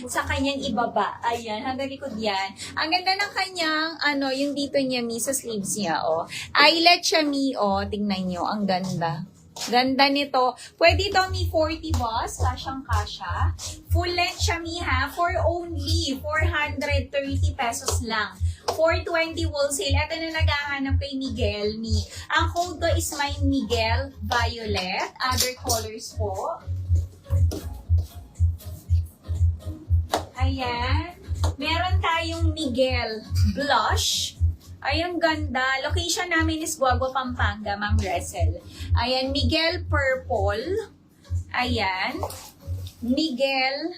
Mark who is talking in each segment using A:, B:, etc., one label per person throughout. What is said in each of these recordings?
A: sa kanyang ibaba. Ayan, hanggang likod yan. Ang ganda ng kanyang, yung dito niya, Mi, sa sleeves niya, oh. Eyelet siya, Mi, oh. Tingnan nyo, ang ganda. Ganda nito. Pwede ito, Mi, 40 boss. Kasyang-kasya. Full length siya, Mi, ha? For only 430 pesos lang. 420 wholesale. Ito na naghahanap kay Miguel, Mi. Ang code ko is my Miguel Violet. Other colors po. Ayan. Meron tayong Miguel Blush. Ayan, ganda. Location namin is Guagua, Pampanga, Ma'am Ressel. Ayan, Miguel Purple. Ayan. Miguel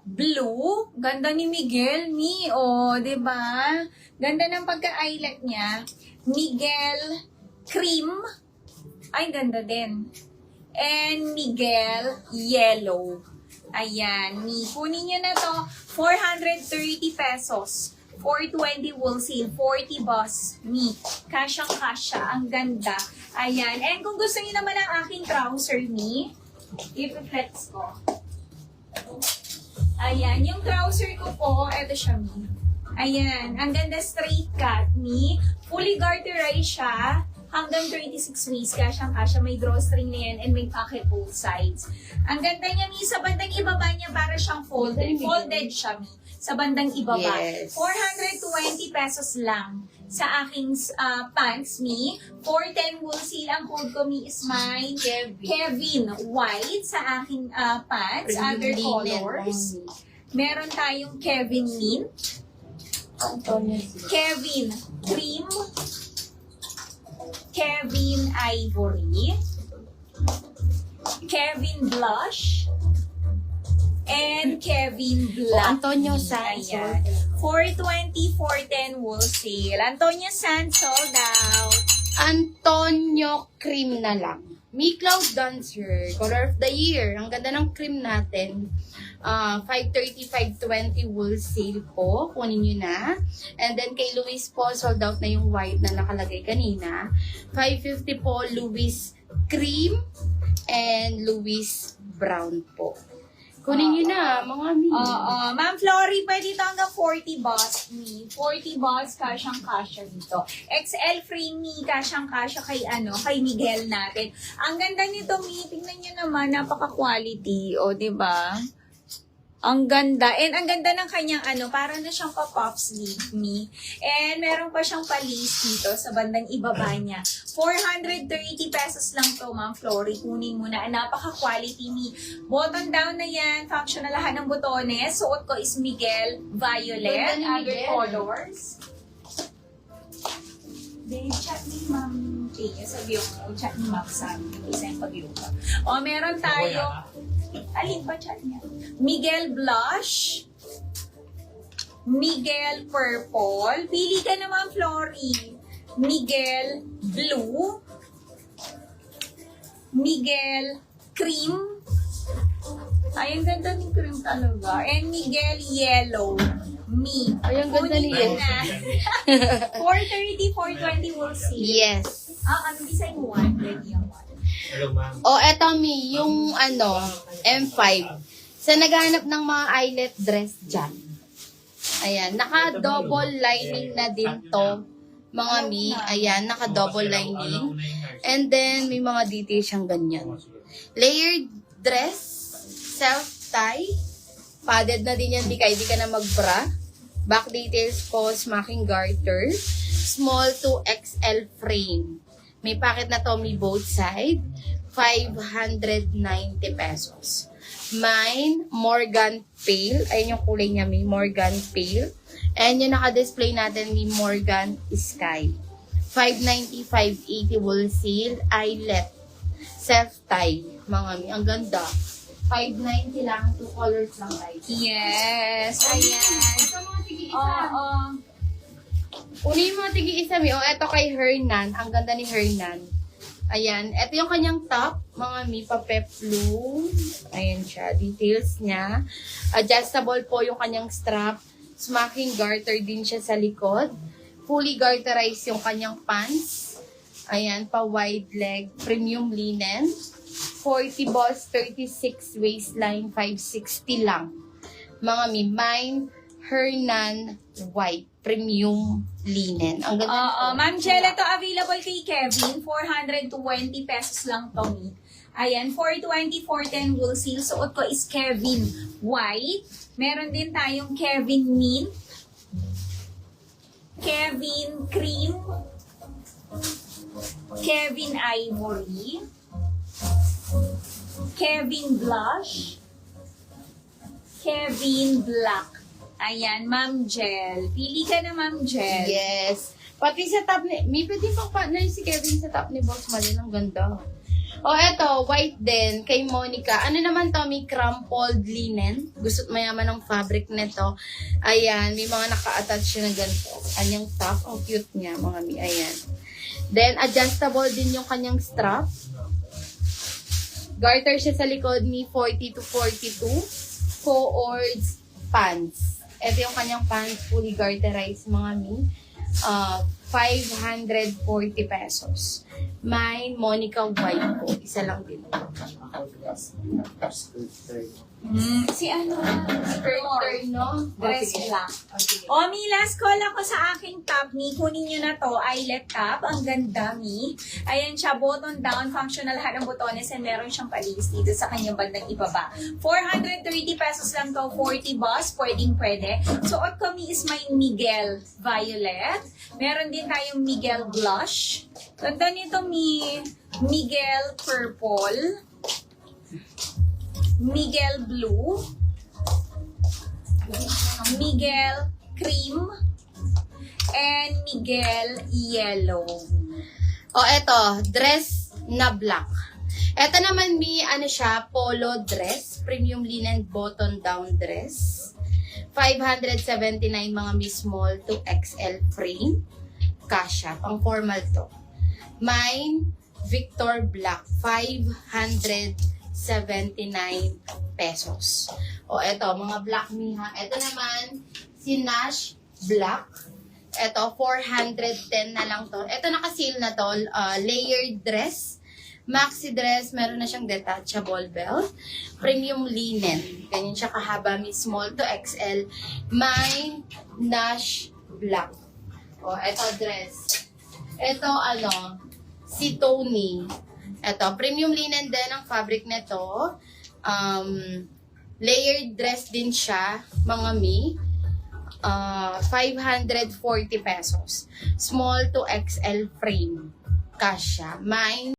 A: Blue. Ganda ni Miguel, Mi. O, diba? Ganda ng pagka-eyelet niya. Miguel Cream. Ay, ganda din. And Miguel Yellow. Ayan, Mi. Kunin nyo na to. 430 pesos. 420 wholesale, 40 boss, Mi. Kasyang-kasya, ang ganda. Ayan. And kung gusto niyo naman ang aking trouser, Mi, i-flex ko. Ayan. Yung trouser ko po, eto siya, Mi. Ayan. Ang ganda straight cut, Mi. Fully garterized siya. Hanggang 26 waist, kasyang-kasya. May drawstring na yan and may pocket both sides. Ang ganda niya, Mi. Sa bandang ibaba niya, para siyang folded. Folded siya, Mi. Sa bandang ibaba.
B: Yes.
A: 420 pesos lang sa aking pants, Mi. 410 wholesale. Ang code ko, Mi, is my Kevin White sa aking pants. Other colors. Meron tayong Kevin Mint. Kevin Cream. Kevin Ivory. Kevin Blush. And Kevin Black.
B: Antonio Sanz.
A: Ayan. 420, 410 wholesale. Antonio Sanz sold out.
B: Antonio Cream na lang. Mi Cloud Dancer, color of the year. Ang ganda ng cream natin. 530, 520 wholesale po. Kunin nyo na. And then kay Luis po, sold out na yung white na nakalagay kanina. 550 po, Luis Cream. And Luis Brown po. Kunin nyo na, mga Mi.
A: Ma'am Flory, pwede ito hanggang 40 boss, Mi. 40 boss, kasyang-kasya dito. XL frame, Mi, kasyang-kasya kay Miguel natin. Ang ganda nito, Mi. Tingnan nyo naman, napaka-quality. O, diba? Ang ganda. And ang ganda ng kanyang para na siyang pa-puff sleeve, Mi. And meron pa siyang palis dito sa bandang ibaba niya. 430 pesos lang to, Ma'am Flory. Kunin mo na. Napaka-quality, Mi. Button down na yan. Function na lahat ng butones. Suot ko is Miguel Violet. Other colors. Then, chat ni Ma'am Tia. Sabi ko, chat ni Ma'am Sam. Isa yung pag-iupa. O, meron tayo. Alin ba chat niya? Miguel Blush. Miguel Purple. Pili ka naman, Flory. Miguel Blue. Miguel Cream. Ay, ang ganda ng cream talaga. And Miguel Yellow. Mi.
B: Ay, ang ganda ni
A: Yellow. 430, 420 we'll see.
B: Yes.
A: Ano design mo? Ready yung one.
C: Hello, ma'am.
B: Eto Mi, yung M5. Sa naghahanap ng mga eyelet dress dyan. Ayan, naka-double lining na din to, mga Mi. Ayan, naka-double lining. And then, may mga details siyang ganyan. Layered dress, self-tie. Padded na din yan, di ka na mag-bra. Back details po, smacking garter. Small to XL frame. May packet na to, Mi, both side. 590 pesos. Mine, Morgan Pale. Ayun yung kulay niya, Mi, Morgan Pale. And yung naka-display natin, Mi, Morgan Sky. 590, 580 wholesale. Eyelet. Self-tie. Mga Mi, ang ganda. 590 lang. 2 colors lang, guys.
A: Yes. Ayan.
B: Ito mga tigi-isa.
A: Oo.
B: Uli yung mga tigi-isa, Mi. Ito kay Hernan. Ang ganda ni Hernan. Ayan. Ito yung kanyang top. Mga Mi, pa-peplu. Ayan siya. Details niya. Adjustable po yung kanyang strap. Smacking garter din siya sa likod. Fully garterized yung kanyang pants. Ayan. Pa-wide leg. Premium linen. 40 balls, 36 waistline, 560 lang. Mga mi, mine, Hernan White, premium linen. Ang ganda.
A: Oo, Ma'am Jel, ito available kay Kevin. 420 pesos lang to, mi. Ayan, 420, 410 wool seal. Suot ko is Kevin White. Meron din tayong Kevin Mint. Kevin Cream. Kevin Ivory. Kevin Blush. Kevin Black. Ayan, Ma'am Jel. Pili ka na, Ma'am Jel.
B: Yes. Pati sa top ni, may pwede pang partner si Kevin sa top ni Boss Malin. Ang ganda. O, eto, white din, kay Monica. Ano naman to, may crumpled linen. Gusto't mayaman ng fabric nito. Ayan, may mga naka-attach siya ng ganito. Kanyang top, ang cute niya, mga mi. Ayan. Then, adjustable din yung kanyang strap. Garter siya sa likod, may 40 to 42. Forwards pants. Ito yung kanyang pants, fully garterized, mga mi. 540 pesos. May Monica White po. Isa lang din.
A: Si ano?
B: Skirt, no?
A: Dress black. O, Mi, last call ako sa aking top, Mi. Kunin nyo na to. Eyelet top. Ang ganda, Mi. Ayan siya, button down, functional hat ang botones, and meron siyang palis dito sa kanyang bandang ibaba. 430 pesos lang to. 40 boss. Pwede. Suot ko, Mi, is may Miguel Violet. Meron din tayong Miguel Blush. Ganda nito, Mi. Miguel Purple. Miguel Blue, Miguel Cream, and Miguel Yellow.
B: O, eto, dress na black. Eto naman, mi, ano siya, polo dress, premium linen button down dress. 579 mga mi, small to XL frame. Kasha, pang formal to. Mine, Victor Black, 579 pesos. O, eto, mga black mi ha. Eto naman, si Nash Black. Eto, 410 na lang to. Eto, naka-sale na to. Layered dress. Maxi dress. Meron na siyang detachable belt. Premium linen. Ganyan siya kahaba mi. Small to XL. May Nash Black. O, eto, dress. Eto, ano, si Tony. Ito, premium linen din ang fabric nito. Layered dress din siya, mga mi. 540 pesos. Small to XL frame. Kasha. Mine.